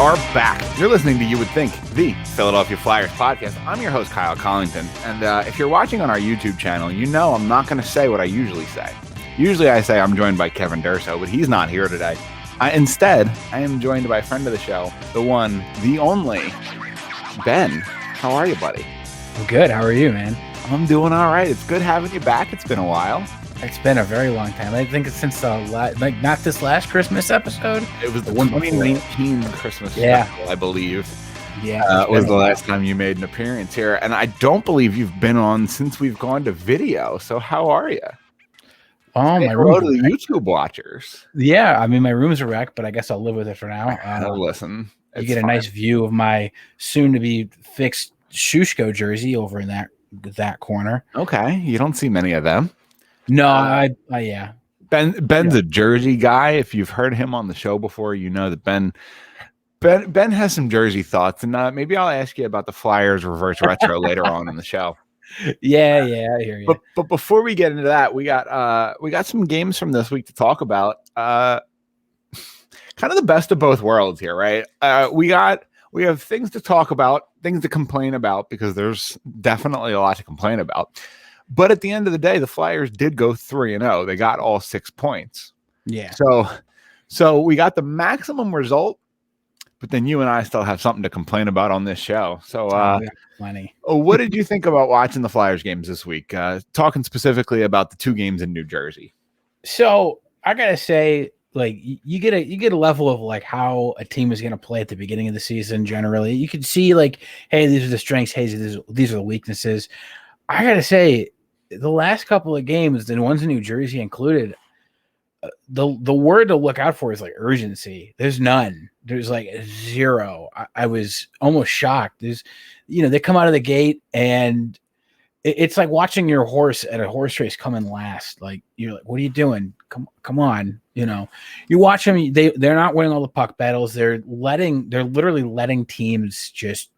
are back. You're listening to You Would Think, the Philadelphia Flyers podcast. I'm your host, Kyle Collington. And if you're watching on our YouTube channel, you know I'm not going to say what I usually say. Usually I say I'm joined by Kevin Durso, but he's not here today. Instead, I am joined by a friend of the show, the one, the only, Ben. How are you, buddy? I'm good. How are you, man? I'm doing all right. It's good having you back. It's been a while. It's been a very long time. I think it's since not this last Christmas episode. It was the 2019 Christmas special, I believe. Yeah, it was the last time you made an appearance here, and I don't believe you've been on since we've gone to video. So how are you? Oh, my hello to the YouTube watchers. Yeah, I mean my room's a wreck, but I guess I'll live with it for now. Listen, you get a nice view of my soon-to-be fixed Shushko jersey over in that corner. Okay, you don't see many of them. No, yeah. Ben's a Jersey guy. If you've heard him on the show before, you know that Ben has some Jersey thoughts, and maybe I'll ask you about the Flyers reverse retro later on in the show. Yeah, I hear you. But before we get into that, we got some games from this week to talk about. Kind of the best of both worlds here, right? We have things to talk about, things to complain about, because there's definitely a lot to complain about. But at the end of the day, the Flyers did go 3-0. They got all 6 points. Yeah. So we got the maximum result, but then you and I still have something to complain about on this show. So plenty. What did you think about watching the Flyers games this week? Talking specifically about the 2 games in New Jersey. So I gotta say, like you get a level of like how a team is going to play at the beginning of the season. Generally, you can see like, hey, these are the strengths. Hey, these are the weaknesses. I gotta say, the last couple of games, the ones in New Jersey included, the word to look out for is like urgency. There's none. There's like zero. I was almost shocked. They come out of the gate and it's like watching your horse at a horse race come in last. Like you're like, what are you doing? Come on. You watch them. They're not winning all the puck battles. They're literally letting teams just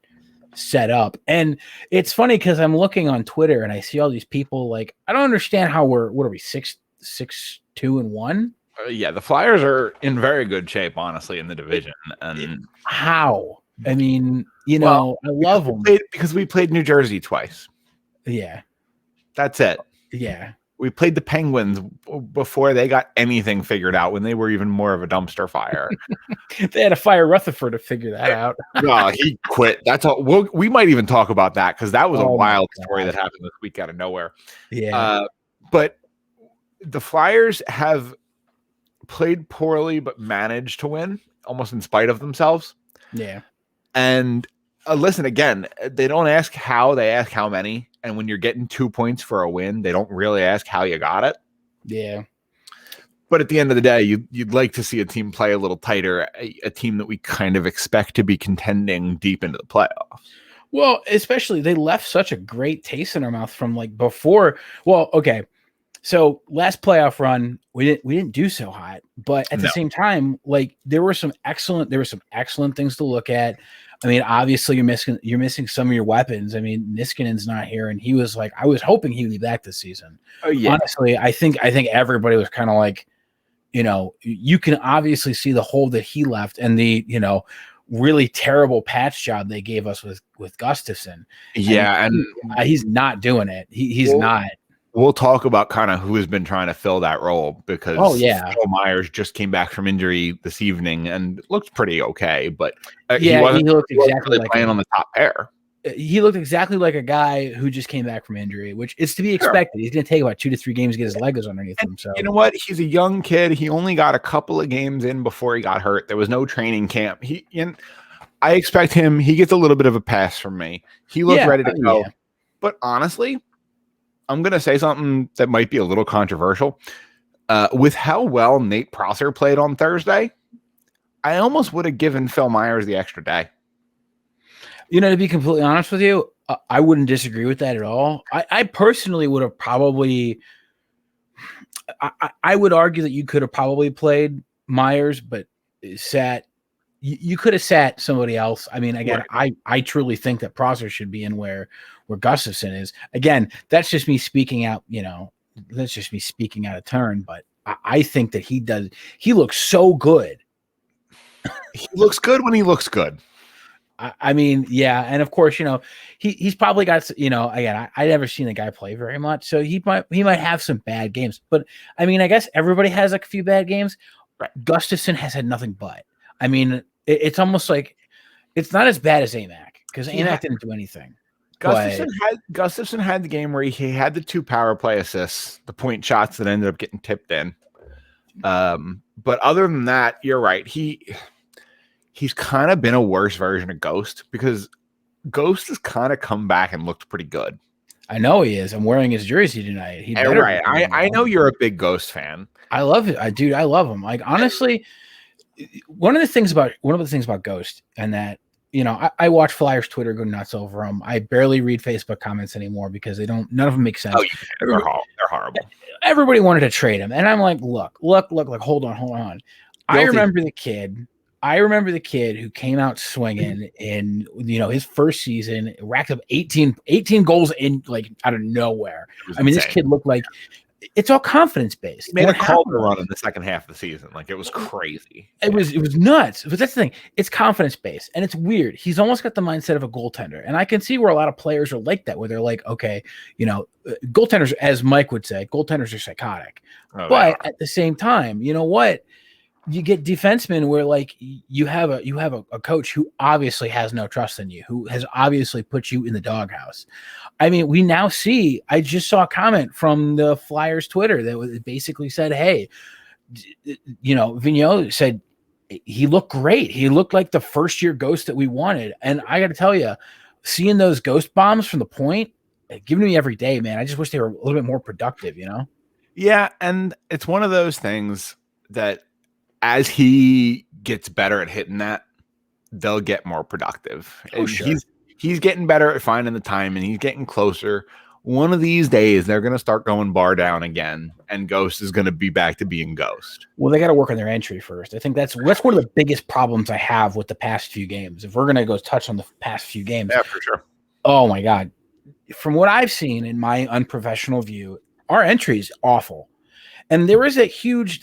set up. And it's funny because I'm looking on Twitter and I see all these people like, I don't understand how what are we 6-2-1? Yeah, the Flyers are in very good shape, honestly, in the division. And how? I mean, I love them because we played New Jersey twice. Yeah, that's it. Yeah, we played the Penguins before they got anything figured out, when they were even more of a dumpster fire. They had to fire Rutherford to figure that out. No, he quit. That's all. We might even talk about that, because that was a wild story that happened this week out of nowhere. Yeah. But the Flyers have played poorly, but managed to win almost in spite of themselves. Yeah. And listen, again, they don't ask how, they ask how many. And when you're getting 2 points for a win, they don't really ask how you got it. Yeah. But at the end of the day, you'd like to see a team play a little tighter, a team that we kind of expect to be contending deep into the playoffs. Well, especially they left such a great taste in our mouth from like before. Well, okay. So last playoff run, we didn't do so hot, but at the same time, like there were some excellent things to look at. I mean, obviously you're missing some of your weapons. I mean, Niskanen's not here, and he was like, I was hoping he'd be back this season. Oh yeah. Honestly, I think everybody was kind of like, you can obviously see the hole that he left and the, really terrible patch job they gave us with Gustafson. Yeah, and he's not doing it. He's not. We'll talk about kind of who has been trying to fill that role, because Phil Myers just came back from injury this evening and looked pretty okay, but he looked exactly like playing on the top pair. He looked exactly like a guy who just came back from injury, which is to be expected. He's going to take about 2 to 3 games to get his legs underneath him. So you know what? He's a young kid. He only got a couple of games in before he got hurt. There was no training camp. I expect him. He gets a little bit of a pass from me. He looked ready to go. Yeah. But honestly, I'm going to say something that might be a little controversial. With how well Nate Prosser played on Thursday, I almost would have given Phil Myers the extra day. To be completely honest with you, I wouldn't disagree with that at all. I personally would have probably – I would argue that you could have probably played Myers, but you could have sat somebody else. I mean, again, right. I truly think that Prosser should be in where Gustafson is. Again, that's just me speaking out, that's just me speaking out of turn, but I think that he looks so good. He looks good when he looks good. I mean, yeah, and of course, he's probably got, again, I never seen the guy play very much, so he might have some bad games, but I mean, I guess everybody has like a few bad games. Right. Gustafson has had nothing but. I mean, it's almost like it's not as bad as Amac because Amac didn't do anything. Gustafson had the game where he had the 2 power play assists, the point shots that ended up getting tipped in. But other than that, you're right. He's kind of been a worse version of Ghost because Ghost has kind of come back and looked pretty good. I know he is. I'm wearing his jersey tonight. Right. I know you're a big Ghost fan. I love it. I love him. Like, honestly, one of the things about Ghost, and that, I watch Flyers Twitter go nuts over him. I barely read Facebook comments anymore because none of them make sense. Oh, they're horrible. Everybody wanted to trade him. And I'm like, look, hold on. I remember the kid who came out swinging in, his first season, racked up 18 goals in, like, out of nowhere. I mean, insane. This kid looked like it's all confidence based. He made a Calder run in the second half of the season. Like, it was crazy. It was nuts. But that's the thing. It's confidence based, and it's weird. He's almost got the mindset of a goaltender, and I can see where a lot of players are like that, where they're like, okay, goaltenders, as Mike would say, goaltenders are psychotic. Oh, but at the same time, you know what? You get defensemen where, like, you have a coach who obviously has no trust in you, who has obviously put you in the doghouse. I mean, we now see. I just saw a comment from the Flyers Twitter that basically said, "Hey, Vigneault said he looked great. He looked like the first year Ghost that we wanted." And I got to tell you, seeing those Ghost bombs from the point, giving me every day, man. I just wish they were a little bit more productive. Yeah, and it's one of those things that, as he gets better at hitting that, they'll get more productive. Oh, sure. He's getting better at finding the time, and he's getting closer. One of these days, they're going to start going bar down again, and Ghost is going to be back to being Ghost. Well, they got to work on their entry first. I think that's one of the biggest problems I have with the past few games. If we're going to go touch on the past few games. Yeah, for sure. Oh, my God. From what I've seen in my unprofessional view, our entry is awful. And there was a huge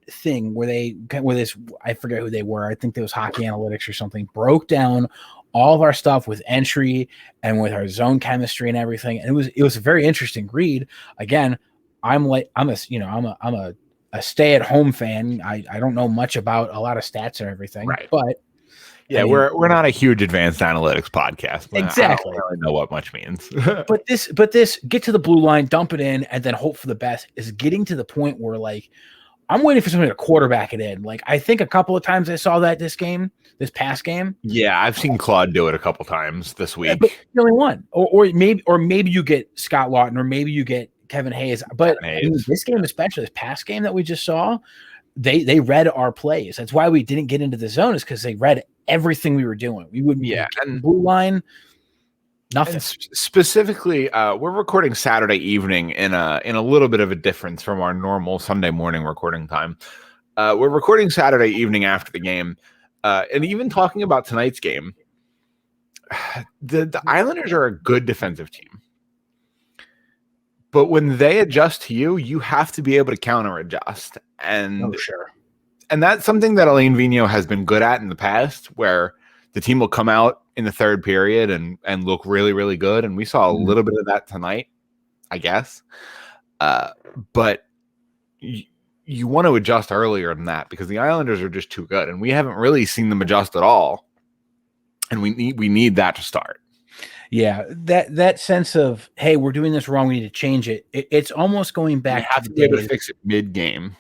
thing where I forget who they were. I think it was Hockey Analytics or something, broke down all of our stuff with entry and with our zone chemistry and everything. And it was a very interesting read. Again, I'm a stay-at-home fan. I don't know much about a lot of stats and everything, right? But yeah, we're not a huge advanced analytics podcast. Exactly. I don't really know what much means. but this get to the blue line, dump it in, and then hope for the best is getting to the point where, like, I'm waiting for somebody to quarterback it in. Like, I think a couple of times I saw that this past game. Yeah, I've seen Claude do it a couple times this week. But the only one, or maybe you get Scott Lawton, or maybe you get Kevin Hayes. But I mean, this game, especially this past game that we just saw, they read our plays. That's why we didn't get into the zone, is because they read everything we were doing. We would and blue line. Nothing. And specifically, we're recording Saturday evening in a little bit of a difference from our normal Sunday morning recording time. We're recording Saturday evening after the game, and even talking about tonight's game. The Islanders are a good defensive team, but when they adjust to you, you have to be able to counter adjust. And sure. And that's something that Alain Vigneault has been good at in the past, where the team will come out in the third period and look really, really good. And we saw a little bit of that tonight, I guess. But you want to adjust earlier than that, because the Islanders are just too good, and we haven't really seen them adjust at all. And we need that to start. Yeah, that sense of, hey, we're doing this wrong, we need to change it. It's almost going back. You have to be able to fix it mid-game.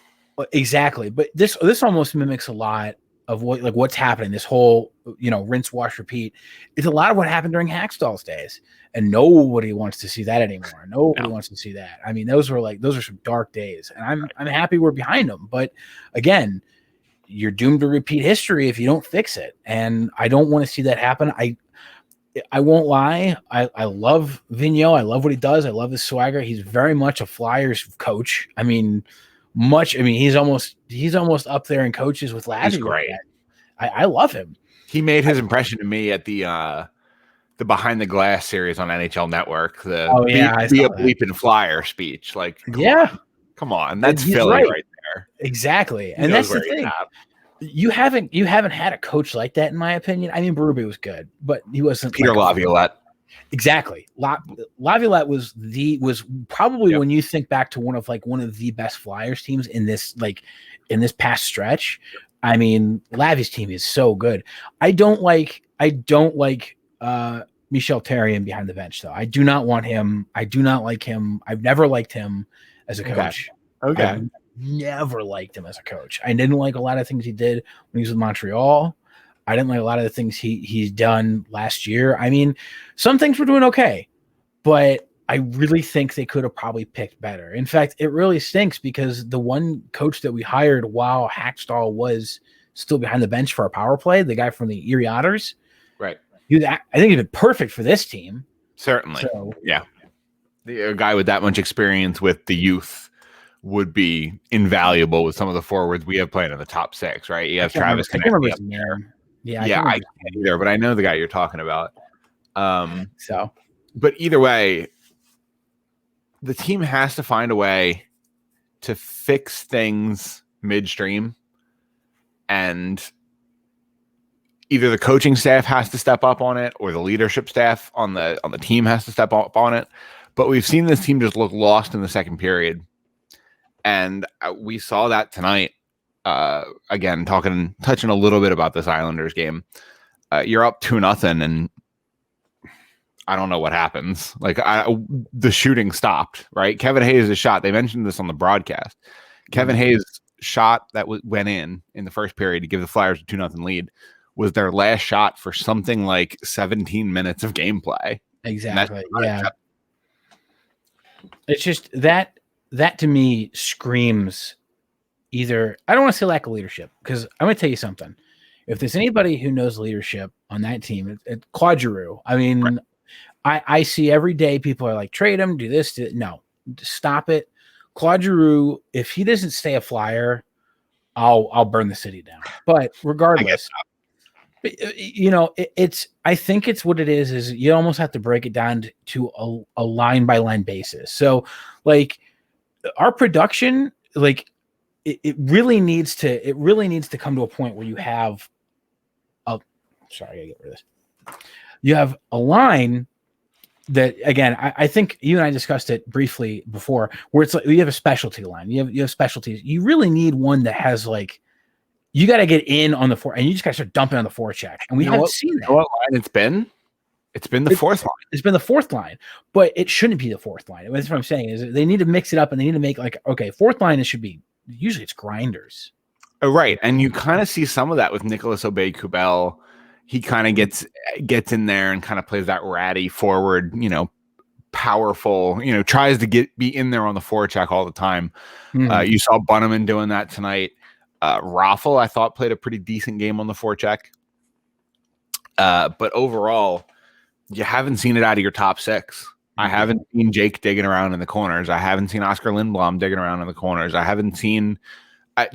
Exactly, but this almost mimics a lot of what's happening. This whole rinse, wash, repeat. It's a lot of what happened during Hackstall's days, and nobody wants to see that anymore. Nobody wants to see that. I mean, those are some dark days, and I'm happy we're behind them. But again, you're doomed to repeat history if you don't fix it, and I don't want to see that happen. I won't lie. I love Vigneault. I love what he does. I love his swagger. He's very much a Flyers coach. He's almost up there in coaches with Laddy. He's great. I love him. He made his impression to me at the Behind the Glass series on NHL Network. Be a bleeping Flyer speech. Like, come on. That's Philly right there. Exactly. And that's the thing. You haven't had a coach like that, in my opinion. I mean, Berube was good, but he wasn't Peter Laviolette. Exactly. Laviolette was probably when you think back to one of the best Flyers teams in this past stretch. I mean, Lavi's team is so good. I don't like Michel Therrien behind the bench though. I do not want him. I do not like him. I've never liked him as a coach. Okay. I've never liked him as a coach. I didn't like a lot of things he did when he was with Montreal. I didn't like a lot of the things he's done last year. I mean, some things were doing okay, but I really think they could have probably picked better. In fact, it really stinks because the one coach that we hired while Hackstall was still behind the bench for our power play, the guy from the Erie Otters, right? I think he'd been perfect for this team. Certainly, so, yeah. A guy with that much experience with the youth would be invaluable with some of the forwards we have playing in the top 6, right? You have Travis. I can't remember his name. Yeah, I can't either, but I know the guy you're talking about. So, but either way, the team has to find a way to fix things midstream, and either the coaching staff has to step up on it, or the leadership staff on the team has to step up on it. But we've seen this team just look lost in the second period, and we saw that tonight. Again, touching a little bit about this Islanders game. You're up 2-0, and I don't know what happens. The shooting stopped, right? Kevin Hayes' shot. They mentioned this on the broadcast. Kevin Hayes' shot that went in the first period to give the Flyers a 2-0 lead was their last shot for something like 17 minutes of gameplay. Exactly. Yeah. It's just that to me screams either, I don't want to say lack of leadership, because I'm going to tell you something. If there's anybody who knows leadership on that team, it's Claude Giroux. I mean, right. I see every day people are like, trade him, do this. No, stop it. Claude Giroux, if he doesn't stay a Flyer, I'll burn the city down. But regardless, I think it's what it is you almost have to break it down to a line by line basis. So our production, it really needs to come to a point where you have sorry, I gotta get rid of this. You have a line that, again, I think you and I discussed it briefly before, where it's like you have a specialty line. You have specialties. You really need one that has you got to get in on the four, and you just got to start dumping on the forecheck. And we haven't seen that. You know what line it's been? It's been the fourth line. It's been the fourth line, but it shouldn't be the fourth line. That's what I'm saying. Is they need to mix it up, and they need to make fourth line. It should be usually it's grinders. Oh, right, and you kind of see some of that with Nicolas Aube-Kubel. He kind of gets in there and kind of plays that ratty forward, powerful, tries to be in there on the forecheck all the time. Mm-hmm. You saw Bunneman doing that tonight. Raffle, I thought, played a pretty decent game on the forecheck. But overall, you haven't seen it out of your top 6. I haven't seen Jake digging around in the corners. I haven't seen Oscar Lindblom digging around in the corners. I haven't seen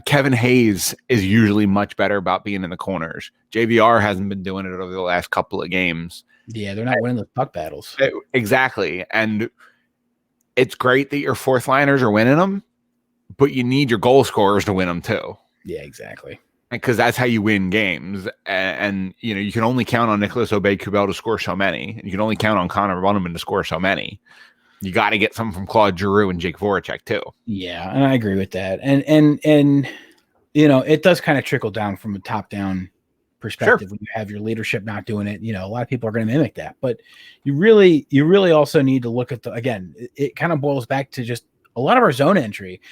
Kevin Hayes is usually much better about being in the corners. JVR hasn't been doing it over the last couple of games. Yeah, they're not winning the puck battles. Exactly. And it's great that your fourth liners are winning them, but you need your goal scorers to win them too. Yeah, exactly. Because that's how you win games. And you can only count on Nicolas Aube-Kubel to score so many. And you can only count on Connor Bunneman to score so many. You got to get some from Claude Giroux and Jake Voracek too. Yeah, and I agree with that. And it does kind of trickle down from a top-down perspective. Sure. When you have your leadership not doing it. A lot of people are going to mimic that. But you really also need to look at it kind of boils back to just a lot of our zone entry.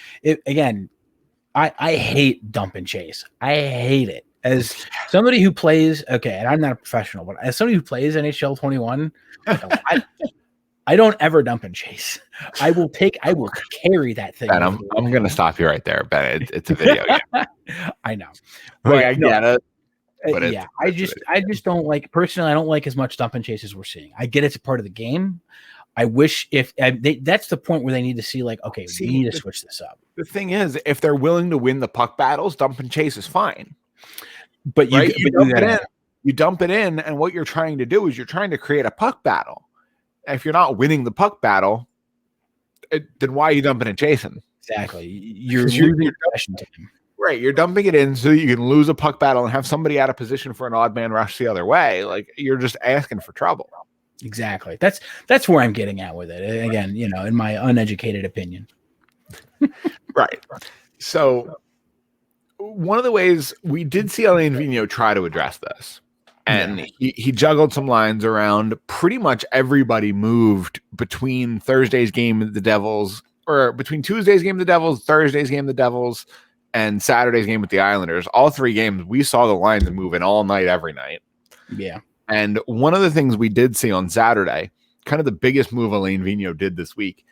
I hate dump and chase. I hate it. As somebody who plays, and I'm not a professional, but as somebody who plays NHL 21, I don't ever dump and chase. I will carry that thing. Ben, I'm going to stop you right there, Ben. It's a video game. I know. I get it. But I just don't like, personally, I don't like as much dump and chase as we're seeing. I get it's a part of the game. I wish that's the point where they need to see we need to switch this up. The thing is, if they're willing to win the puck battles, dump and chase is fine. But you dump it in, and what you're trying to do is you're trying to create a puck battle. If you're not winning the puck battle, then why are you dumping and chasing? Exactly. You're losing your possession time. Right, you're dumping it in so you can lose a puck battle and have somebody out of position for an odd man rush the other way. Like, you're just asking for trouble. Exactly. That's where I'm getting at with it. Again, in my uneducated opinion. Right. So one of the ways we did see Alain Vigneault try to address this, and he juggled some lines around. Pretty much everybody moved between Thursday's game of the Devils, or between Tuesday's game of the Devils, Thursday's game of the Devils, and Saturday's game with the Islanders. All three games, we saw the lines moving all night, every night. Yeah. And one of the things we did see on Saturday, kind of the biggest move Alain Vigneault did this week,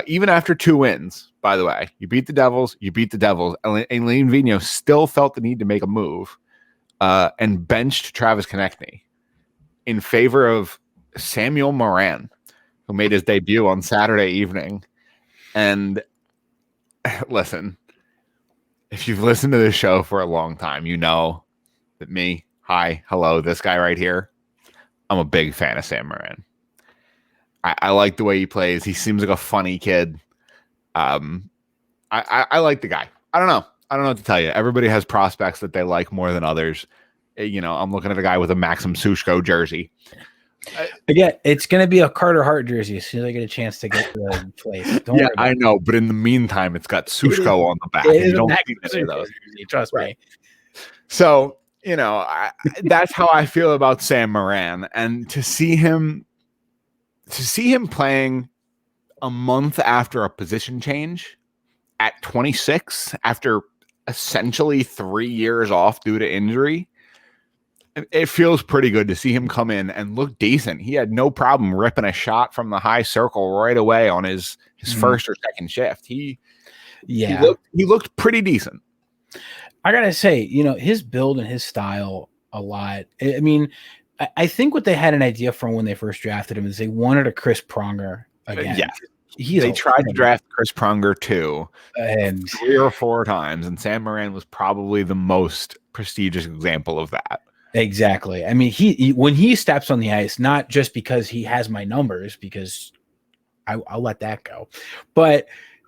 even after 2 wins, by the way, you beat the Devils. Alain Vigneault still felt the need to make a move and benched Travis Konechny in favor of Samuel Morin, who made his debut on Saturday evening. And listen, if you've listened to this show for a long time, you know that this guy right here, I'm a big fan of Sam Morin. I like the way he plays. He seems like a funny kid. I like the guy. I don't know what to tell you. Everybody has prospects that they like more than others. I'm looking at a guy with a Maxim Sushko jersey. Again, it's going to be a Carter Hart jersey as soon as I get a chance to get to the place. I know, but in the meantime, it's got Sushko on the back. You don't see any of those. Trust me. So, that's how I feel about Sam Morin. And to see him playing a month after a position change at 26, after essentially 3 years off due to injury, it feels pretty good to see him come in and look decent. He had no problem ripping a shot from the high circle right away on his first or second shift. He looked pretty decent. I gotta say, his build and his style a lot. I mean, I think what they had an idea from when they first drafted him is they wanted a Chris Pronger again. They tried to draft Chris Pronger too, and 3 or 4 times, and Sam Morin was probably the most prestigious example of that. Exactly. I mean, he when he steps on the ice, not just because he has my numbers, because I'll let that go, but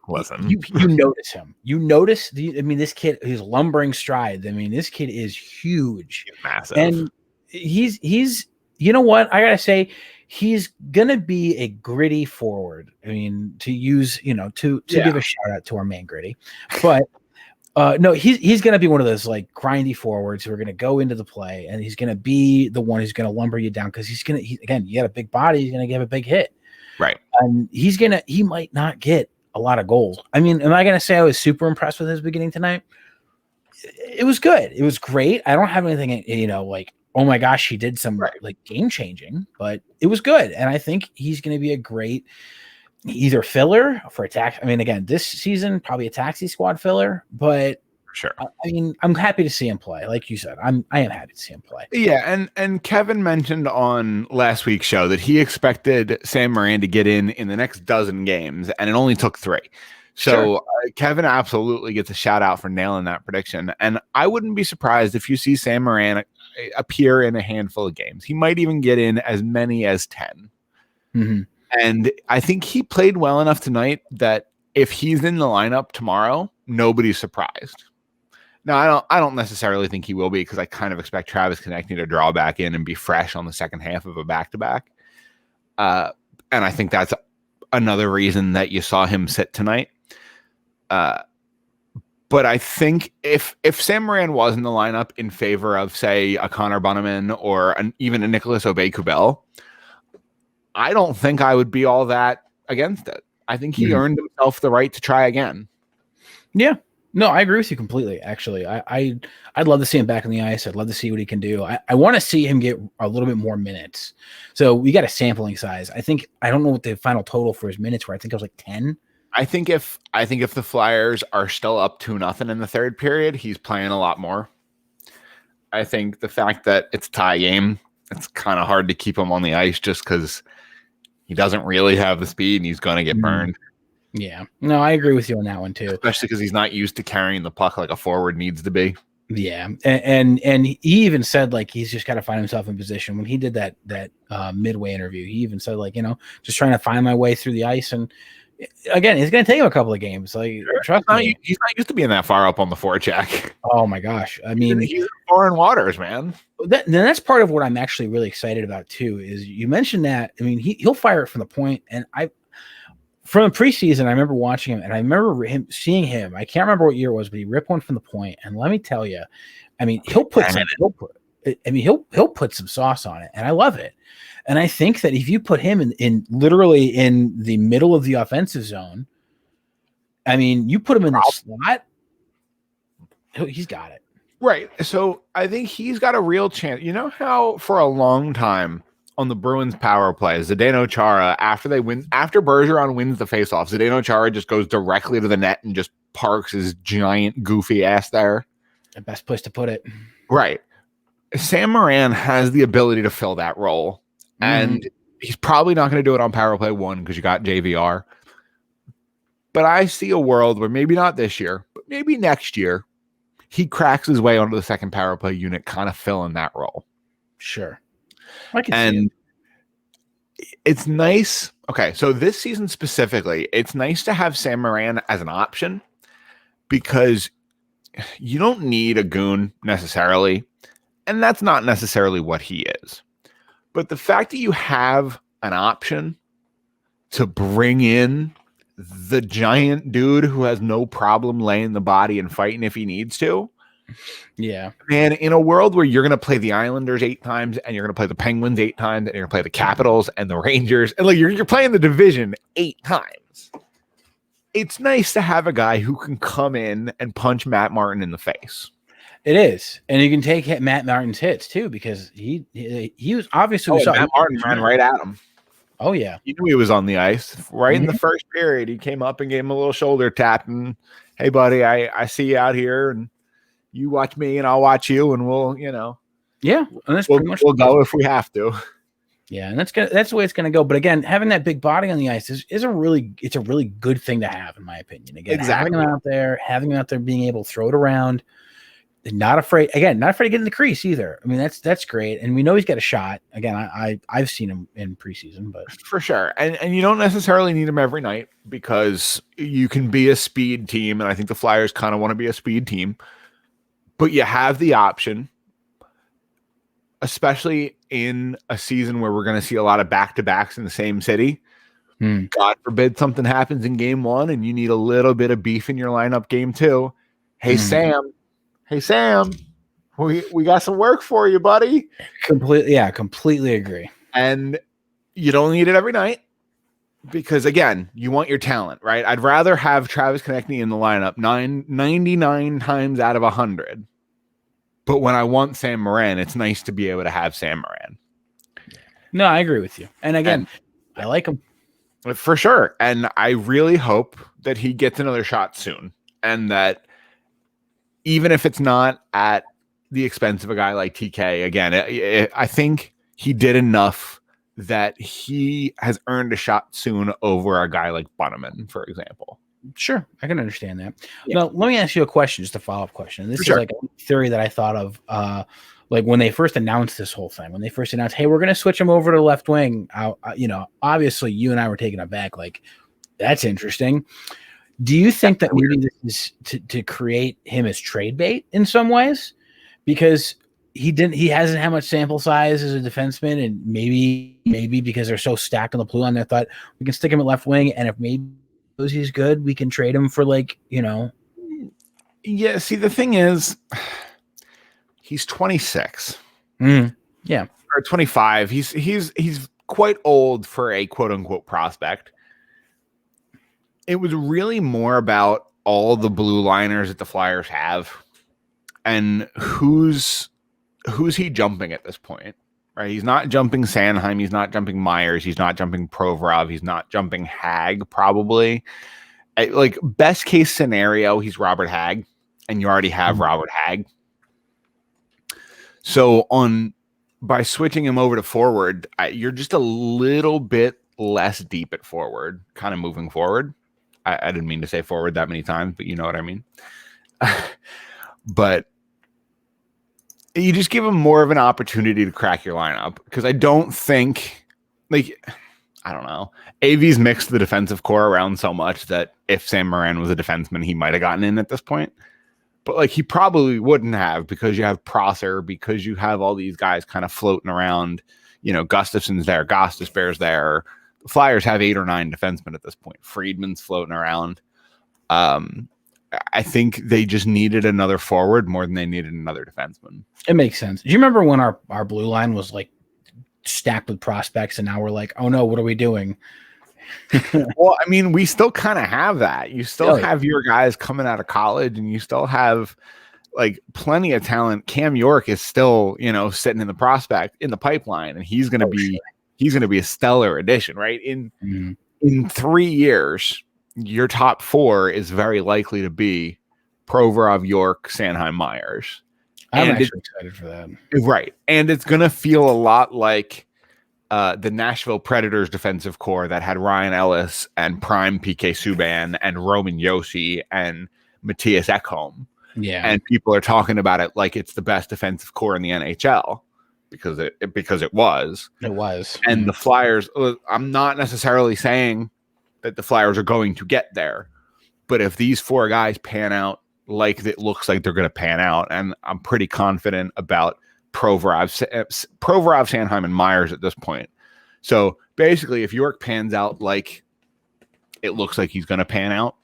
listen, you notice him. You notice this kid, his lumbering strides. I mean, this kid is huge, massive, and he's you know what I gotta say, he's gonna be a gritty forward. I mean, to use to give a shout out to our man Gritty, but no, he's gonna be one of those like grindy forwards who are gonna go into the play, and he's gonna be the one who's gonna lumber you down because again, you got a big body, he's gonna give a big hit, right? And he might not get a lot of goals. I mean, am I gonna say I was super impressed with his beginning tonight? It was good. It was great. I don't have anything, like, oh my gosh, he did some like game changing, but it was good. And I think he's going to be a great either filler for attack. I mean, again, this season, probably a taxi squad filler, but sure. I mean, I'm happy to see him play. Like you said, I am happy to see him play. Yeah. And Kevin mentioned on last week's show that he expected Sam Morin to get in the next dozen games, and it only took 3. So Kevin absolutely gets a shout out for nailing that prediction. And I wouldn't be surprised if you see Sam Morin appear in a handful of games. He might even get in as many as 10. Mm-hmm. And I think he played well enough tonight that if he's in the lineup tomorrow, nobody's surprised. Now, I don't necessarily think he will be, because I kind of expect Travis Konechny to draw back in and be fresh on the second half of a back-to-back. And I think that's another reason that you saw him sit tonight. But I think if Sam Morin was in the lineup in favor of, say, a Connor Bunnaman or even a Nicholas Aubé-Kubel, I don't think I would be all that against it. I think he earned himself the right to try again. Yeah. No, I agree with you completely. Actually, I'd love to see him back on the ice. I'd love to see what he can do. I want to see him get a little bit more minutes. So we got a sampling size. I don't know what the final total for his minutes were. I think it was like 10. I think if the Flyers are still up 2-0 in the third period, he's playing a lot more. I think the fact that it's a tie game, it's kind of hard to keep him on the ice just because he doesn't really have the speed and he's going to get burned. Yeah. No, I agree with you on that one too. Especially because he's not used to carrying the puck like a forward needs to be. Yeah. And he even said like he's just got to find himself in position. When he did that midway interview, he even said like, just trying to find my way through the ice and Again, it's going to take him a couple of games. Like, trust me, he's not used to being that far up on the forecheck. Oh my gosh! I mean, he's in foreign waters, man. That's part of what I'm actually really excited about too. Is you mentioned that. I mean, he'll fire it from the point, and from the preseason, I remember watching him, and I remember seeing him. I can't remember what year it was, but he ripped one from the point, and let me tell you, I mean, he'll put some sauce on it, and I love it. And I think that if you put him in literally in the middle of the offensive zone, I mean, you put him in the slot, he's got it. Right. So I think he's got a real chance. You know how for a long time on the Bruins power play, Zdeno Chara, after Bergeron wins the faceoff, Zdeno Chara just goes directly to the net and just parks his giant goofy ass there. The best place to put it. Right. Sam Morin has the ability to fill that role. And he's probably not going to do it on power play 1 because you got JVR. But I see a world where maybe not this year, but maybe next year, he cracks his way onto the second power play unit, kind of filling that role. Sure. I can see it. It's nice. Okay, so this season specifically, it's nice to have Sam Morin as an option because you don't need a goon necessarily, and that's not necessarily what he is. But the fact that you have an option to bring in the giant dude who has no problem laying the body and fighting if he needs to. Yeah. Man, in a world where you're going to play the Islanders 8 times and you're going to play the Penguins 8 times and you're going to play the Capitals and the Rangers, and like you're playing the division 8 times. It's nice to have a guy who can come in and punch Matt Martin in the face. It is, and you can take Matt Martin's hits too because he was obviously Matt Martin ran right at him. Oh yeah, you knew he was on the ice right in the first period. He came up and gave him a little shoulder tap and, hey buddy, I see you out here, and you watch me and I'll watch you, and we'll yeah, and that's pretty much we'll go if we have to. Yeah, and that's the way it's gonna go. But again, having that big body on the ice is a really good thing to have, in my opinion. Again, having him out there, being able to throw it around. Not afraid to get in the crease either. I mean, that's great, and we know he's got a shot. Again, I've seen him in preseason, but for sure, and you don't necessarily need him every night because you can be a speed team, and I think the Flyers kind of want to be a speed team, but you have the option, especially in a season where we're going to see a lot of back-to-backs in the same city. God forbid something happens in game 1 and you need a little bit of beef in your lineup game 2. Hey, Sam, we got some work for you, buddy. Completely agree. And you don't need it every night because, again, you want your talent, right? I'd rather have Travis Konechny in the lineup 99 times out of 100. But when I want Sam Morin, it's nice to be able to have Sam Morin. No, I agree with you. And again, I like him. For sure. And I really hope that he gets another shot soon, and that even if it's not at the expense of a guy like TK, again, I think he did enough that he has earned a shot soon over a guy like Bunneman, for example. Sure, I can understand that. Yeah. Now, let me ask you a question, just a follow-up question. And this is like a theory that I thought of like when they first announced this whole thing, when they first announced, hey, we're going to switch him over to left wing. Obviously you and I were taken aback. Like, that's interesting. Do you think that maybe this is to create him as trade bait in some ways? Because he hasn't had much sample size as a defenseman, and maybe because they're so stacked on the blue line, they thought we can stick him at left wing, and if maybe he's good, we can trade him for Yeah, see, the thing is, he's 26. Yeah. Or 25. He's quite old for a quote unquote prospect. It was really more about all the blue liners that the Flyers have and who's he jumping at this point, right? He's not jumping Sanheim. He's not jumping Myers. He's not jumping Provorov. He's not jumping Hag, probably. Like, best case scenario, he's Robert Hag, and you already have Robert Hag. So by switching him over to forward, you're just a little bit less deep at forward, kind of moving forward. I didn't mean to say forward that many times, but you know what I mean. But you just give him more of an opportunity to crack your lineup, because I don't think, I don't know. AV's mixed the defensive core around so much that if Sam Moran was a defenseman, he might have gotten in at this point. But like he probably wouldn't have, because you have Prosser, because you have all these guys kind of floating around. You know, Gustafson's there, Gostisbehere's there. The Flyers have 8 or 9 defensemen at this point. Friedman's floating around. I think they just needed another forward more than they needed another defenseman. It makes sense. Do you remember when our blue line was like stacked with prospects, and now we're like, oh no, what are we doing? Well, I mean, we still kind of have that. You still have your guys coming out of college, and you still have like plenty of talent. Cam York is still, you know, sitting in the pipeline, and he's going to be a stellar addition, right? In 3 years, your top 4 is very likely to be Provorov, York, Sanheim, Myers. I'm actually excited for that. Right. And it's going to feel a lot like the Nashville Predators defensive core that had Ryan Ellis and prime PK Subban and Roman Josi and Matthias Ekholm. Yeah. And people are talking about it like it's the best defensive core in the NHL because it was. It was. And the Flyers, I'm not necessarily saying that the Flyers are going to get there, but if these 4 guys pan out like it looks like they're going to pan out, and I'm pretty confident about Provorov, Sanheim, and Myers at this point. So basically, if York pans out like it looks like he's going to pan out,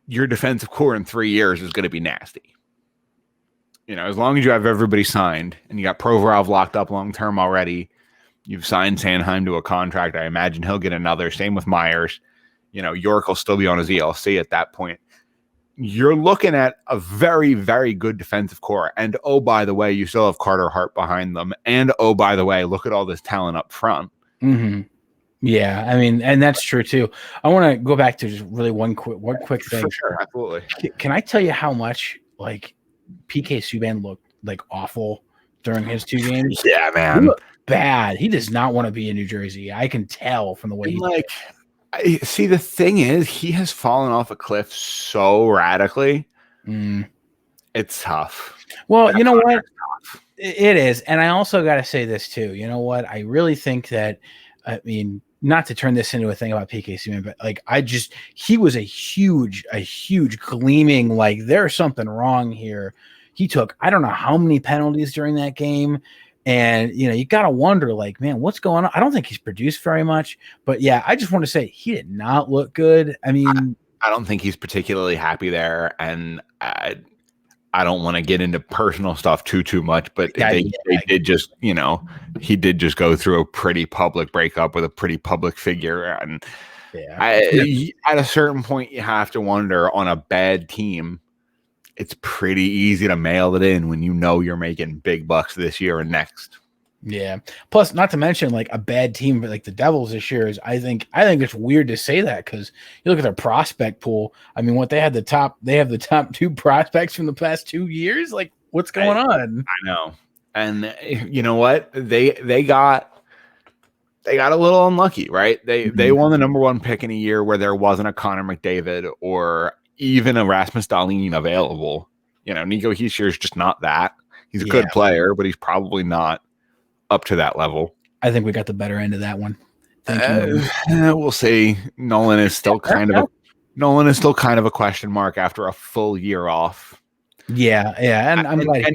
your defensive core in 3 years is going to be nasty. You know, as long as you have everybody signed and you got Provorov locked up long-term already, you've signed Sanheim to a contract. I imagine he'll get another. Same with Myers. You know, York will still be on his ELC at that point. You're looking at a very, very good defensive core. And, oh, by the way, you still have Carter Hart behind them. And, oh, by the way, look at all this talent up front. Mm-hmm. Yeah, I mean, and that's true, too. I want to go back to just really one quick thing. For sure, absolutely. Can I tell you how much, like, PK Subban looked, like, awful during his 2 games? Yeah, man. He looked bad. He does not want to be in New Jersey. I can tell from the way he like. See, the thing is, he has fallen off a cliff so radically. It's tough. Well, you know what? It is. And I also got to say this, too. You know what? I really think that, I mean, not to turn this into a thing about PK Subban, but like, he was a huge gleaming, like, there's something wrong here. He took, I don't know how many penalties during that game. And, you know, you got to wonder, like, man, what's going on? I don't think he's produced very much. But, yeah, I just want to say he did not look good. I mean, I don't think he's particularly happy there. And I don't want to get into personal stuff too much. But they did just, you know, he did just go through a pretty public breakup with a pretty public figure. And at a certain point, you have to wonder, on a bad team, it's pretty easy to mail it in when you know you're making big bucks this year and next. Yeah. Plus, not to mention, like, a bad team, but like the Devils this year is, I think it's weird to say that, because you look at their prospect pool. I mean, they have the top 2 prospects from the past 2 years. Like, what's going on? I know. And you know what? They got a little unlucky, right? They won the number 1 pick in a year where there wasn't a Connor McDavid or even a Rasmus Dahlin available. You know, Nico Hischier is just not that. He's a good player, but he's probably not up to that level. I think we got the better end of that one. We'll see. Nolan is still kind of a question mark after a full year off. Yeah, and I'm glad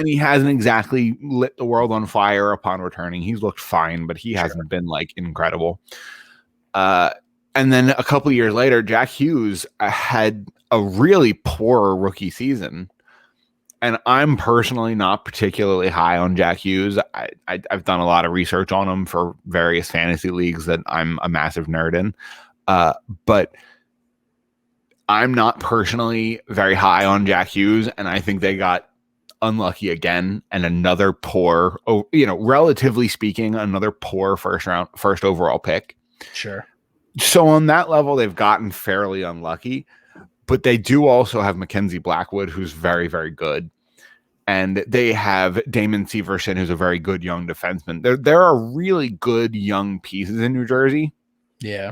he hasn't exactly lit the world on fire upon returning. He's looked fine, but he hasn't been like incredible. And then a couple of years later, Jack Hughes had a really poor rookie season. And I'm personally not particularly high on Jack Hughes. I've done a lot of research on him for various fantasy leagues that I'm a massive nerd in. But I'm not personally very high on Jack Hughes. And I think they got unlucky again. And another poor, relatively speaking, another poor first overall pick. Sure. So on that level, they've gotten fairly unlucky, but they do also have Mackenzie Blackwood, who's very, very good. And they have Damon Severson, who's a very good young defenseman. There are really good young pieces in New Jersey. Yeah.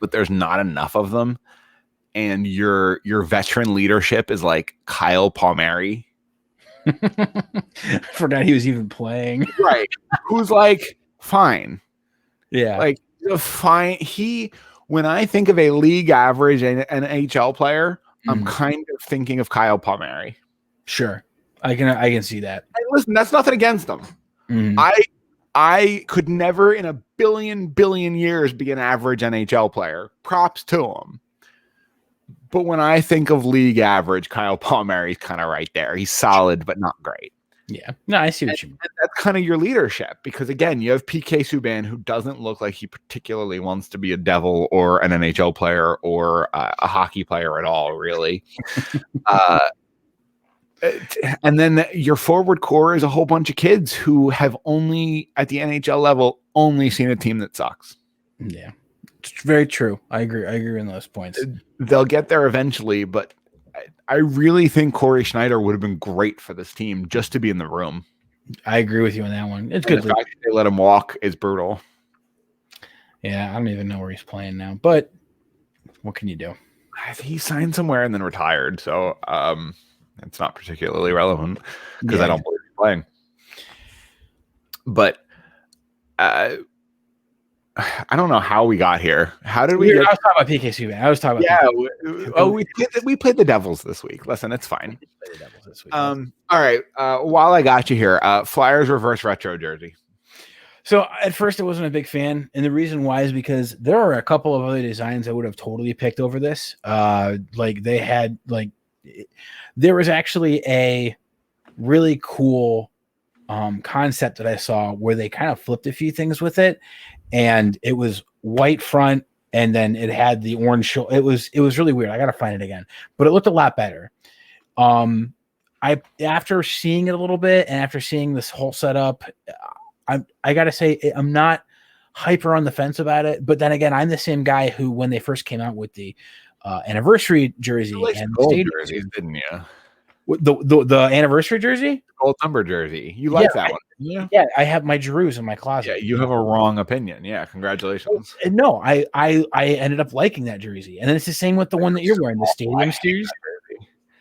But there's not enough of them. And your veteran leadership is like Kyle Palmieri. I forgot he was even playing. Right. Who's like, fine. Yeah. Like fine. When I think of a league average and an NHL player, I'm kind of thinking of Kyle Palmieri. Sure. I can see that. And listen, that's nothing against him. I could never in a billion years be an average NHL player. Props to him. But when I think of league average, Kyle Palmieri's kind of right there. He's solid, but not great. Yeah. No, I see what you mean. And that's kind of your leadership because, again, you have PK Subban, who doesn't look like he particularly wants to be a Devil or an NHL player or a hockey player at all, really. And then your forward core is a whole bunch of kids who have only, at the NHL level, only seen a team that sucks. Yeah. It's very true. I agree on those points. They'll get there eventually, but I really think Corey Schneider would have been great for this team just to be in the room. I agree with you on that one. It's good. The fact that they let him walk is brutal. Yeah, I don't even know where he's playing now, but what can you do? He signed somewhere and then retired, so it's not particularly relevant because I don't believe he's playing. But I don't know how we got here. How did we? I was talking about PK Subban. I was talking about. We played the Devils this week. Listen, it's fine. We played the Devils this week. All right. While I got you here, Flyers reverse retro jersey. So at first I wasn't a big fan, and the reason why is because there are a couple of other designs I would have totally picked over this. Like they had there was actually a really cool concept that I saw where they kind of flipped a few things with it. And it was white front, and then it had the orange show. It was really weird. I gotta find it again, but it looked a lot better. After seeing it a little bit and after seeing this whole setup, I gotta say I'm not hyper on the fence about it. But then again, I'm the same guy who, when they first came out with the anniversary jersey and the stadium jerseys, didn't you? The anniversary jersey, gold number jersey. You like that one? Yeah, I have my Jeru's in my closet. Yeah, you have a wrong opinion. Yeah, congratulations. No, I ended up liking that jersey, and then it's the same with the one that you're wearing, the Stadium Series.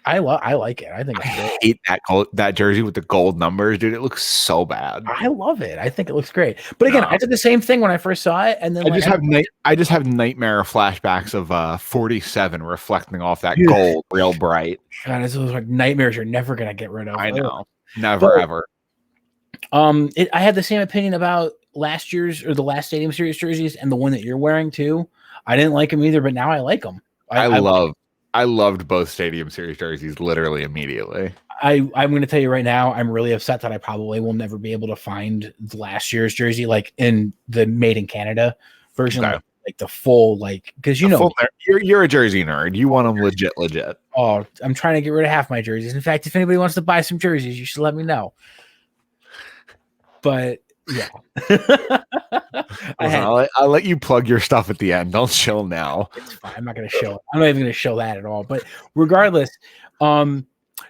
I like it. I think it's great. I hate that jersey with the gold numbers, dude. It looks so bad. I love it. I think it looks great. But again, I did the same thing when I first saw it, and then I just have nightmare flashbacks of 47 reflecting off that gold real bright. God, it's those like nightmares you're never gonna get rid of. I know, never ever. I had the same opinion about last year's or the last Stadium Series jerseys and the one that you're wearing too. I didn't like them either, but now I like them. I loved both Stadium Series jerseys literally immediately. I'm going to tell you right now, I'm really upset that I probably will never be able to find the last year's jersey, like in the made in Canada version, okay. like the full, because you're a jersey nerd. You want them legit. Oh, I'm trying to get rid of half my jerseys. In fact, if anybody wants to buy some jerseys, you should let me know. But yeah, I'll let you plug your stuff at the end. Don't chill now. It's fine. I'm not going to show it. I'm not even going to show that at all. But regardless,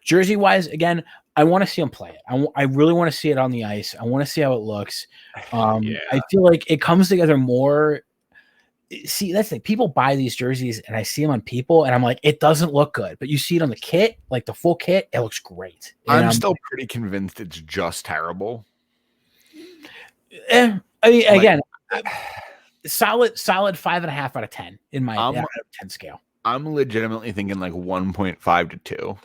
jersey wise, again, I want to see them play it. I really want to see it on the ice. I want to see how it looks. I feel like it comes together more. See, that's the thing. People buy these jerseys and I see them on people and I'm like, it doesn't look good. But you see it on the kit, like the full kit, it looks great. And I'm still pretty convinced it's just terrible. I mean, again, solid 5.5 out of 10 in my out of 10 scale. I'm legitimately thinking like 1.5 to 2.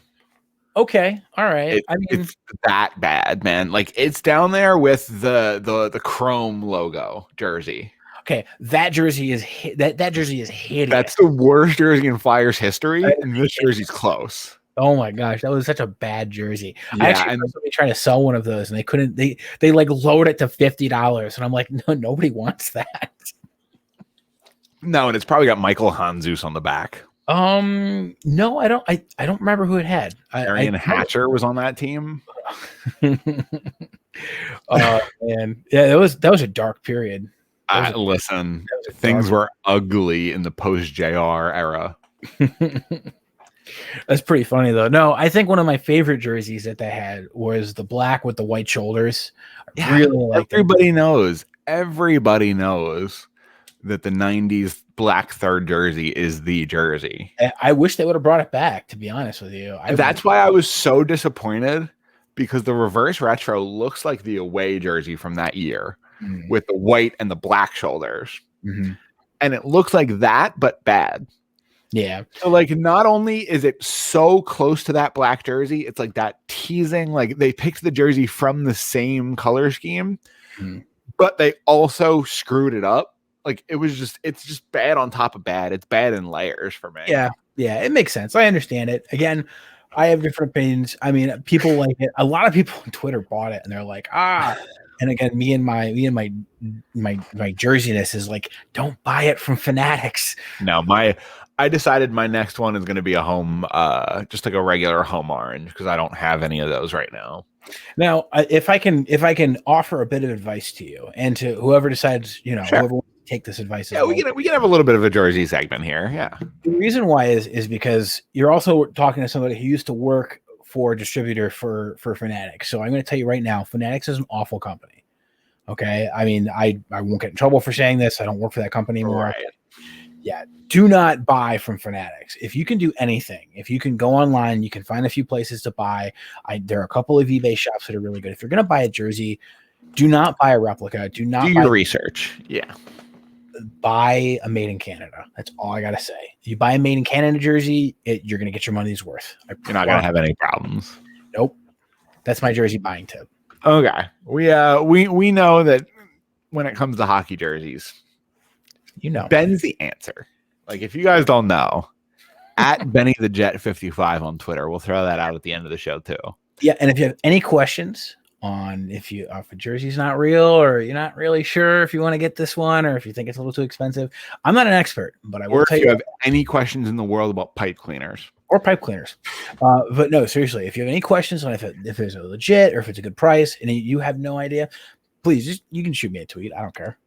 Okay, all right. It's that bad, man. Like it's down there with the Chrome logo jersey. Okay, that jersey is that jersey is hideous. That's the worst jersey in Flyers history, and this jersey's close. Oh my gosh, that was such a bad jersey. Yeah, I actually saw somebody trying to sell one of those, and they couldn't. They like lowered it to $50, and I'm like, no, nobody wants that. No, and it's probably got Michael Hanzus on the back. No, I don't. I don't remember who it had. Arian Hatcher was on that team. Man, yeah, that was a dark period. Listen, things were ugly in the post JR era. That's pretty funny though. No, I think one of my favorite jerseys that they had was the black with the white shoulders. Yeah, really like everybody knows that the 90s black third jersey is the jersey. I wish they would have brought it back, to be honest with you. That's why I was so disappointed, because the reverse retro looks like the away jersey from that year. with the white and the black shoulders. Mm-hmm. And it looks like that, but bad. Yeah. So like, not only is it so close to that black jersey, it's like that teasing, like they picked the jersey from the same color scheme, but they also screwed it up. Like it's just bad on top of bad. It's bad in layers for me. Yeah. Yeah. It makes sense. I understand it. Again, I have different opinions. I mean, people like it. A lot of people on Twitter bought it and they're like, and again, me and my jerseyness is like, don't buy it from Fanatics. No, I decided my next one is going to be a home, just like a regular home orange, because I don't have any of those right now. Now, if I can offer a bit of advice to you and to whoever decides, whoever wants to take this advice. Yeah, we can have a little bit of a jersey segment here. Yeah. The reason why is because you're also talking to somebody who used to work for a distributor for Fanatics. So I'm going to tell you right now, Fanatics is an awful company. Okay. I mean, I won't get in trouble for saying this. I don't work for that company anymore. Right. Yeah. Do not buy from Fanatics. If you can do anything, if you can go online, you can find a few places to buy. There are a couple of eBay shops that are really good. If you're going to buy a jersey, do not buy a replica. Do not do your research. Yeah. Buy a made in Canada. That's all I got to say. You buy a made in Canada jersey, you're going to get your money's worth. You're not going to have any problems. Nope. That's my jersey buying tip. Okay. We know that when it comes to hockey jerseys, Ben's the answer. Like, if you guys don't know, at Benny the Jet 55 on Twitter, we'll throw that out at the end of the show too. Yeah, and if you have any questions on if a jersey's not real, or you're not really sure if you want to get this one, or if you think it's a little too expensive, I'm not an expert, but I will tell you. If you have any questions in the world about pipe cleaners. But no, seriously, if you have any questions on if it's a legit or if it's a good price and you have no idea, please you can shoot me a tweet. I don't care.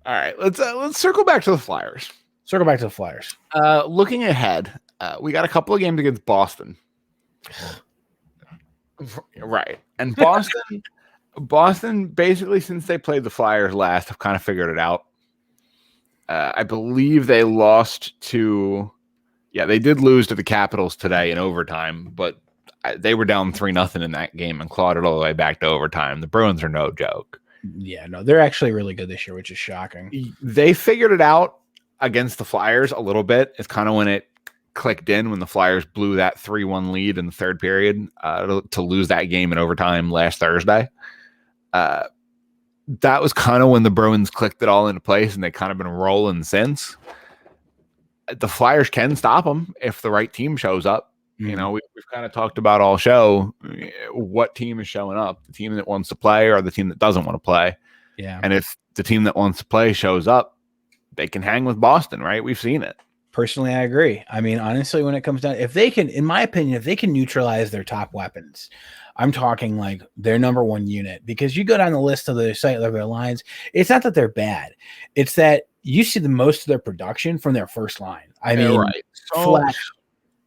All right, let's circle back to the Flyers. Looking ahead, we got a couple of games against Boston. Right. And Boston basically, since they played the Flyers last, have kind of figured it out. I believe they lost to, they did lose to the Capitals today in overtime, but they were down 3-0 in that game and clawed it all the way back to overtime. The Bruins are no joke. Yeah, no, they're actually really good this year, which is shocking. They figured it out against the Flyers a little bit. It's kind of when it clicked in, when the Flyers blew that 3-1 lead in the third period to lose that game in overtime last Thursday. That was kind of when the Bruins clicked it all into place, and they kind of been rolling since. The Flyers can stop them if the right team shows up. Mm-hmm. We've kind of talked about all show what team is showing up, the team that wants to play or the team that doesn't want to play. Yeah. And if the team that wants to play shows up, they can hang with Boston, right? We've seen it. Personally, I agree. I mean, honestly, when it comes down, if they can, in my opinion, if they can neutralize their top weapons, I'm talking like their number one unit, because you go down the list of their site of their lines, it's not that they're bad. It's that you see the most of their production from their first line. I mean, right.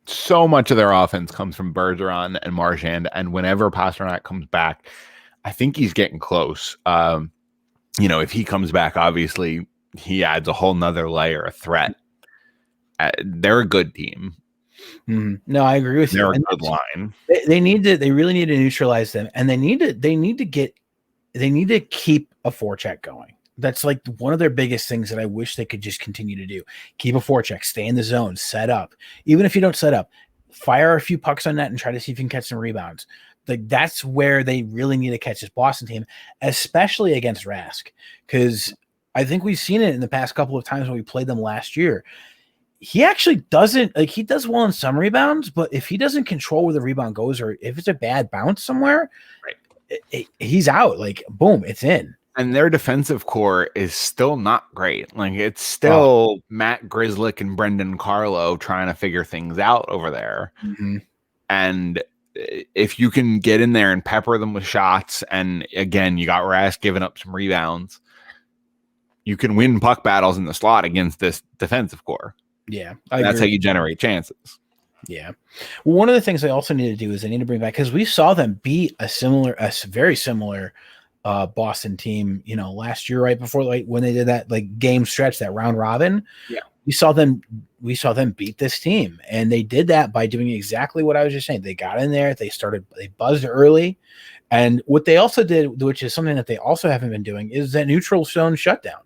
So much of their offense comes from Bergeron and Marchand, and whenever Pastrnak comes back, I think he's getting close. If he comes back, obviously he adds a whole nother layer of threat. They're a good team. Mm-hmm. No, I agree with you. They're a good line. They really need to neutralize them, and they need to keep a forecheck going. That's like one of their biggest things that I wish they could just continue to do. Keep a forecheck, stay in the zone, set up. Even if you don't set up, fire a few pucks on net and try to see if you can catch some rebounds. Like, that's where they really need to catch this Boston team, especially against Rask, because I think we've seen it in the past couple of times when we played them last year. He actually doesn't, like, he does well in some rebounds, but if he doesn't control where the rebound goes, or if it's a bad bounce somewhere, right, he's out. Like, boom, it's in. And their defensive core is still not great. Like, it's still Matt Grzelcyk and Brendan Carlo trying to figure things out over there. Mm-hmm. And if you can get in there and pepper them with shots, and again, you got Rask giving up some rebounds, you can win puck battles in the slot against this defensive core. Yeah. That's how you generate chances. Yeah. Well, one of the things they also need to do is they need to bring back, because we saw them beat a very similar Boston team, last year, right before, like, when they did that game stretch, that round robin. Yeah. We saw them beat this team, and they did that by doing exactly what I was just saying. They got in there, they buzzed early, And what they also did, which is something that they also haven't been doing, is that neutral zone shutdown.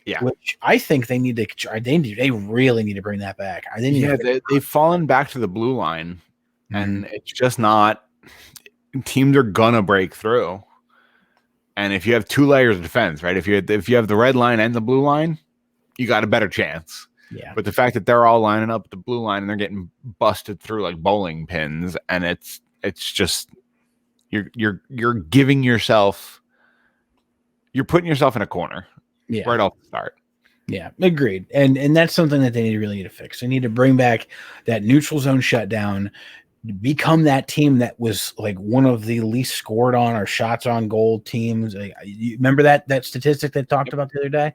Yeah, which I think they need to. They really need to bring that back. They've fallen back to the blue line, and it's just not. Teams are gonna break through, and if you have two layers of defense, right? If you have the red line and the blue line, you got a better chance. Yeah. But the fact that they're all lining up at the blue line and they're getting busted through like bowling pins, and it's just you're giving yourself, you're putting yourself in a corner. Yeah. Right off the start. Yeah, agreed. And that's something that they really need to fix. They need to bring back that neutral zone shutdown, become that team that was like one of the least scored on or shots on goal teams. You remember that statistic they talked about the other day?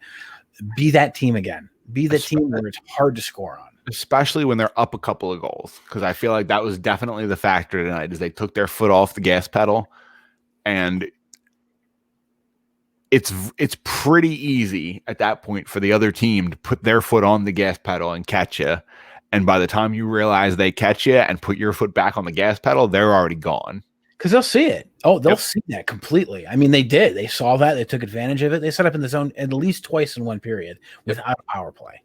Be that team again. Be the team where it's hard to score on. Especially when they're up a couple of goals. Because I feel like that was definitely the factor tonight, is they took their foot off the gas pedal, and it's pretty easy at that point for the other team to put their foot on the gas pedal and catch you. And by the time you realize they catch you and put your foot back on the gas pedal, they're already gone. Because they'll see it. Oh, they'll see that completely. I mean, they did. They saw that. They took advantage of it. They set up in the zone at least twice in one period without a power play.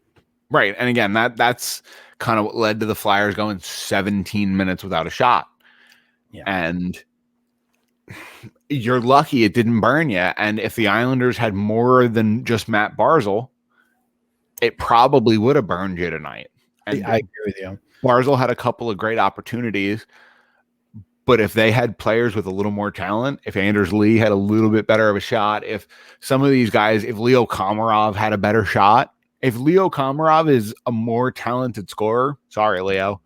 Right. And again, that's kind of what led to the Flyers going 17 minutes without a shot. Yeah. And you're lucky it didn't burn you. And if the Islanders had more than just Matt Barzal, it probably would have burned you tonight. And I agree with you. Barzal had a couple of great opportunities, but if they had players with a little more talent, if Anders Lee had a little bit better of a shot, if some of these guys, if Leo Komarov had a better shot, if Leo Komarov is a more talented scorer, sorry, Leo,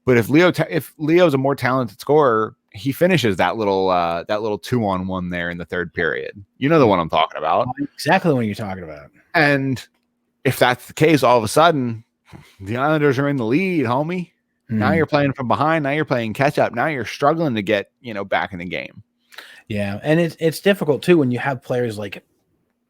but if Leo's a more talented scorer, he finishes that little 2-on-1 there in the third period. You know the one I'm talking about. Exactly what you're talking about. And if that's the case, all of a sudden, the Islanders are in the lead, homie. Now you're playing from behind. Now you're playing catch up. Now you're struggling to get, back in the game. Yeah. And it's difficult too when you have players like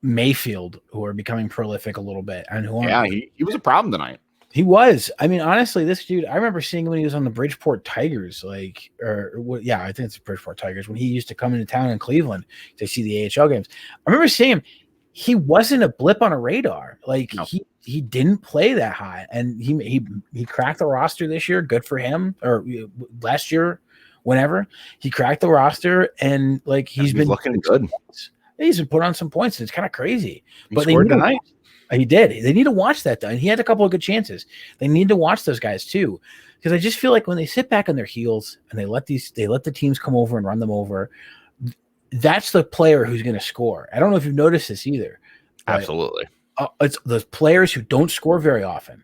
Mayfield who are becoming prolific a little bit. And he was a problem tonight. He was. I mean, honestly, this dude, I remember seeing him when he was on the Bridgeport Tigers, I think it's the Bridgeport Tigers, when he used to come into town in Cleveland to see the AHL games. I remember seeing him. He wasn't a blip on a radar. Like no. He didn't play that high, and he cracked the roster this year. Good for him. Or last year, whenever he cracked the roster, and like he's been looking good. He's been put on some points, and it's kind of crazy. But they scored tonight. He did. They need to watch that, though. And he had a couple of good chances. They need to watch those guys too, because I just feel like when they sit back on their heels and they let the teams come over and run them over, that's the player who's going to score. I don't know if you've noticed this either. Absolutely. It's those players who don't score very often.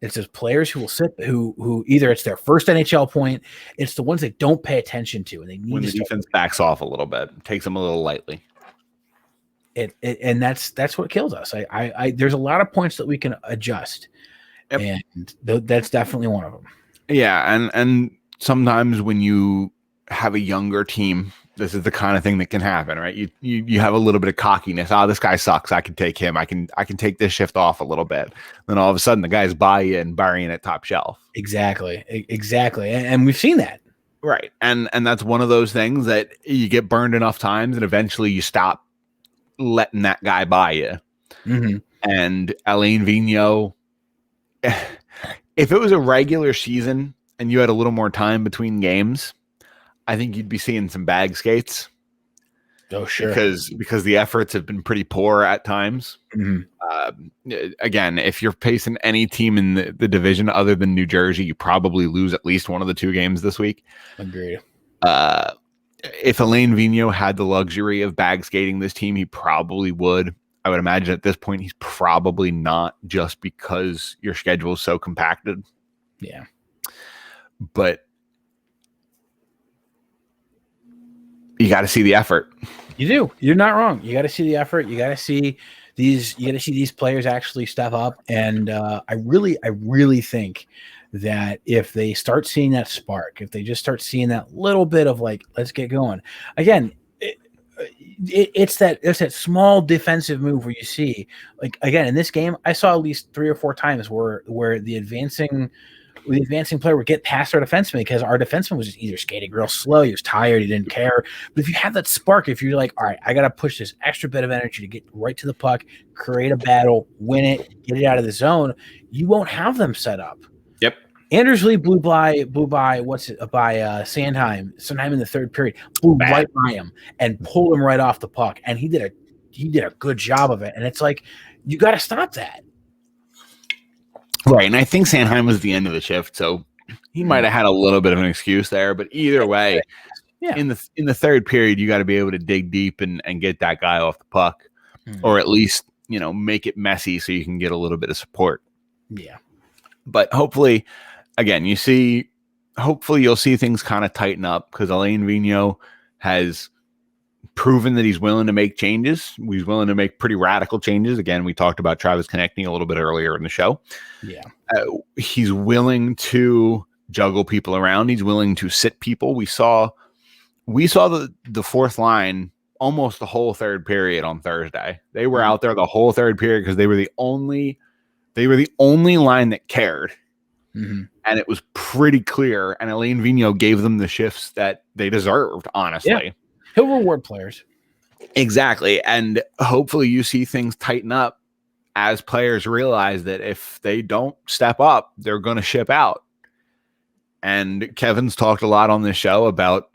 It's those players who will sit, who either it's their first NHL point. It's the ones they don't pay attention to, and they need when the defense backs off a little bit, takes them a little lightly. And that's what kills us. There's a lot of points that we can adjust, and that's definitely one of them. Yeah, and sometimes when you have a younger team, this is the kind of thing that can happen, right? You have a little bit of cockiness. Oh, this guy sucks. I can take him. I can take this shift off a little bit. Then all of a sudden, the guy's buy-in at top shelf. Exactly, and we've seen that. Right, and that's one of those things that you get burned enough times, and eventually you stop letting that guy buy you. Mm-hmm. And Alain Vigneault, if it was a regular season and you had a little more time between games, I think you'd be seeing some bag skates. Oh, sure. Because the efforts have been pretty poor at times. Mm-hmm. Again, if you're facing any team in the division other than New Jersey, you probably lose at least one of the two games this week. Agreed. If Alain Vigneault had the luxury of bag skating this team, he probably would. I would imagine at this point he's probably not, just because your schedule is so compacted. Yeah. But you got to see the effort. You do. You're not wrong. You got to see the effort. You got to see these players actually step up. And I really think that if they start seeing that spark, if they just start seeing that little bit of like, let's get going again, it's that small defensive move where you see, like, again, in this game, I saw at least 3 or 4 times where the advancing the advancing player would get past our defenseman because our defenseman was just either skating real slow, he was tired, he didn't care. But if you have that spark, if you're like, all right, I got to push this extra bit of energy to get right to the puck, create a battle, win it, get it out of the zone, you won't have them set up. Yep. Anders Lee blew by Sandheim sometime in the third period, blew right by him and pulled him right off the puck, and he did a good job of it. And it's like, you got to stop that. Right, and I think Sandheim was the end of the shift, so he might have had a little bit of an excuse there. But either way, in the third period, you got to be able to dig deep and get that guy off the puck, or at least make it messy so you can get a little bit of support. Yeah, but hopefully, again, you'll see things kind of tighten up because Alain Vigneault has proven that he's willing to make changes. He's willing to make pretty radical changes. Again, we talked about Travis Konechny a little bit earlier in the show. Yeah. He's willing to juggle people around. He's willing to sit people. We saw the fourth line almost the whole third period on Thursday. They were out there the whole third period because they were the only line that cared. Mm-hmm. And it was pretty clear. And Alain Vigneault gave them the shifts that they deserved, honestly. Yeah. He'll reward players. Exactly. And hopefully you see things tighten up as players realize that if they don't step up, they're going to ship out. And Kevin's talked a lot on this show about,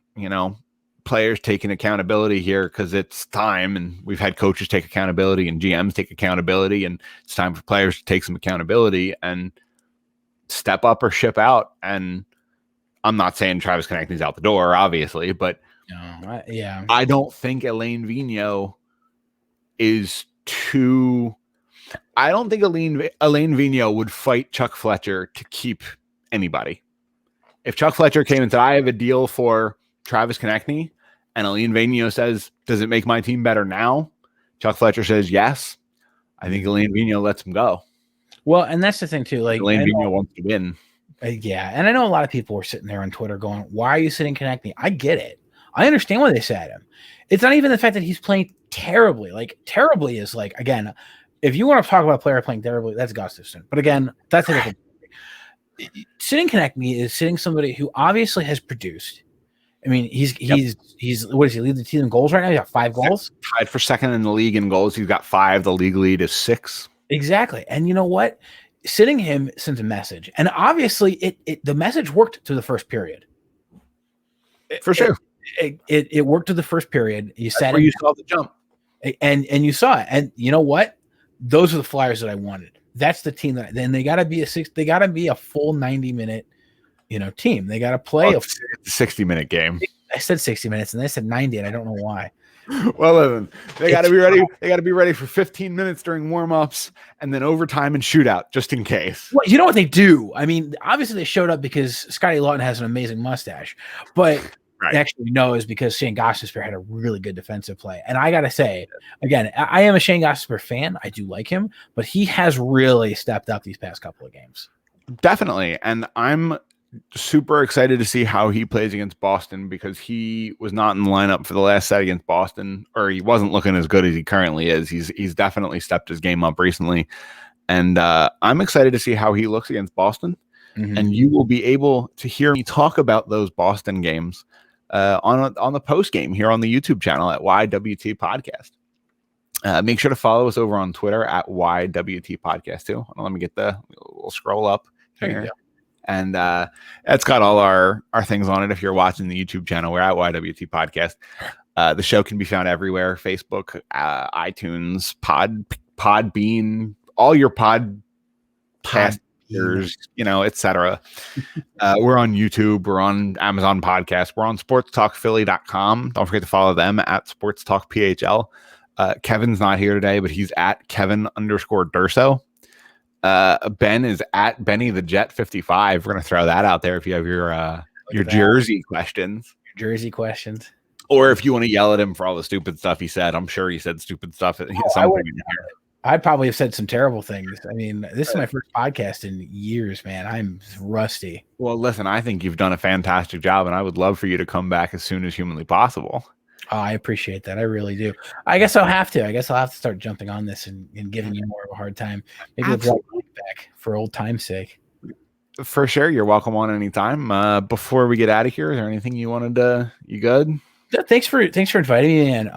players taking accountability here because it's time. And we've had coaches take accountability and GMs take accountability. And it's time for players to take some accountability and step up or ship out. And I'm not saying Travis Konechny's out the door, obviously, but I don't think Alain Vigneault is too. I don't think Alain Vigneault would fight Chuck Fletcher to keep anybody. If Chuck Fletcher came and said, "I have a deal for Travis Konechny," and Alain Vigneault says, "Does it make my team better now?" Chuck Fletcher says, "Yes." I think Alain Vigneault lets him go. Well, and that's the thing too. Like Alain Vigneault wants to win. Yeah, and I know a lot of people were sitting there on Twitter going, "Why are you sitting Konechny?" I get it. I understand why they sat him. It's not even the fact that he's playing terribly. Like, terribly is like, again, if you want to talk about a player playing terribly, that's Gustafsson. But again, that's a different thing. Sitting Konechny is sitting somebody who obviously has produced. I mean, he's what does he lead the team in goals right now? He's got 5 goals. Tied for second in the league in goals. He's got 5. The league lead is 6. Exactly. And you know what? Sitting him sends a message. And obviously the message worked to the first period. For sure. It worked to the first period. You said you saw the jump, and you saw it. And you know what? Those are the Flyers that I wanted. That's the team that. Then they got to be a full 90-minute, team. They got to play a 60-minute game. I said 60 minutes, and they said 90, and I don't know why. Well, listen, they got to be ready. They got to be ready for 15 minutes during warm-ups, and then overtime and shootout, just in case. Well, you know what they do? I mean, obviously they showed up because Scotty Lawton has an amazing mustache, but. Right. Actually, no, is because Shane Gostisbehere had a really good defensive play. And I got to say, again, I am a Shane Gostisbehere fan. I do like him, but he has really stepped up these past couple of games. Definitely. And I'm super excited to see how he plays against Boston because he was not in the lineup for the last set against Boston, or he wasn't looking as good as he currently is. He's definitely stepped his game up recently. And I'm excited to see how he looks against Boston. Mm-hmm. And you will be able to hear me talk about those Boston games on the post game here on the YouTube channel at YWT Podcast. Make sure to follow us over on Twitter at YWT Podcast too. Let me we'll scroll up here. And it's got all our things on it. If you're watching the YouTube channel, we're at YWT Podcast. The show can be found everywhere: Facebook, iTunes, Podbean, all your podcast. Etc. We're on YouTube. We're on Amazon Podcasts. We're on sportstalkphilly.com. Don't forget to follow them at sportstalkphl. Kevin's not here today, but he's at Kevin_Durso. Ben is at Benny the Jet 55. We're going to throw that out there if you have your jersey questions. Or if you want to yell at him for all the stupid stuff he said. I'm sure he said stupid stuff. I'd probably have said some terrible things. I mean, this is my first podcast in years, man. I'm rusty. Well, listen, I think you've done a fantastic job, and I would love for you to come back as soon as humanly possible. Oh, I appreciate that. I really do. I guess I'll have to start jumping on this and giving you more of a hard time. Maybe I'll drop back for old time's sake. For sure. You're welcome on anytime. Before we get out of here, is there anything you wanted to, you good? Yeah, thanks for inviting me in.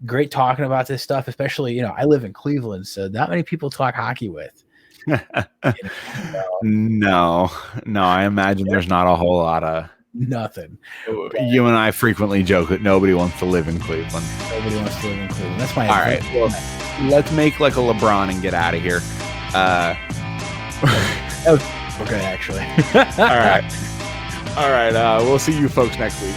Great talking about this stuff, especially, I live in Cleveland, so not many people talk hockey with. No, I imagine there's not a whole lot of nothing. You and I frequently joke that nobody wants to live in Cleveland. Nobody wants to live in Cleveland. That's my all right. Well, let's make like a LeBron and get out of here. Okay, actually. All right. We'll see you folks next week.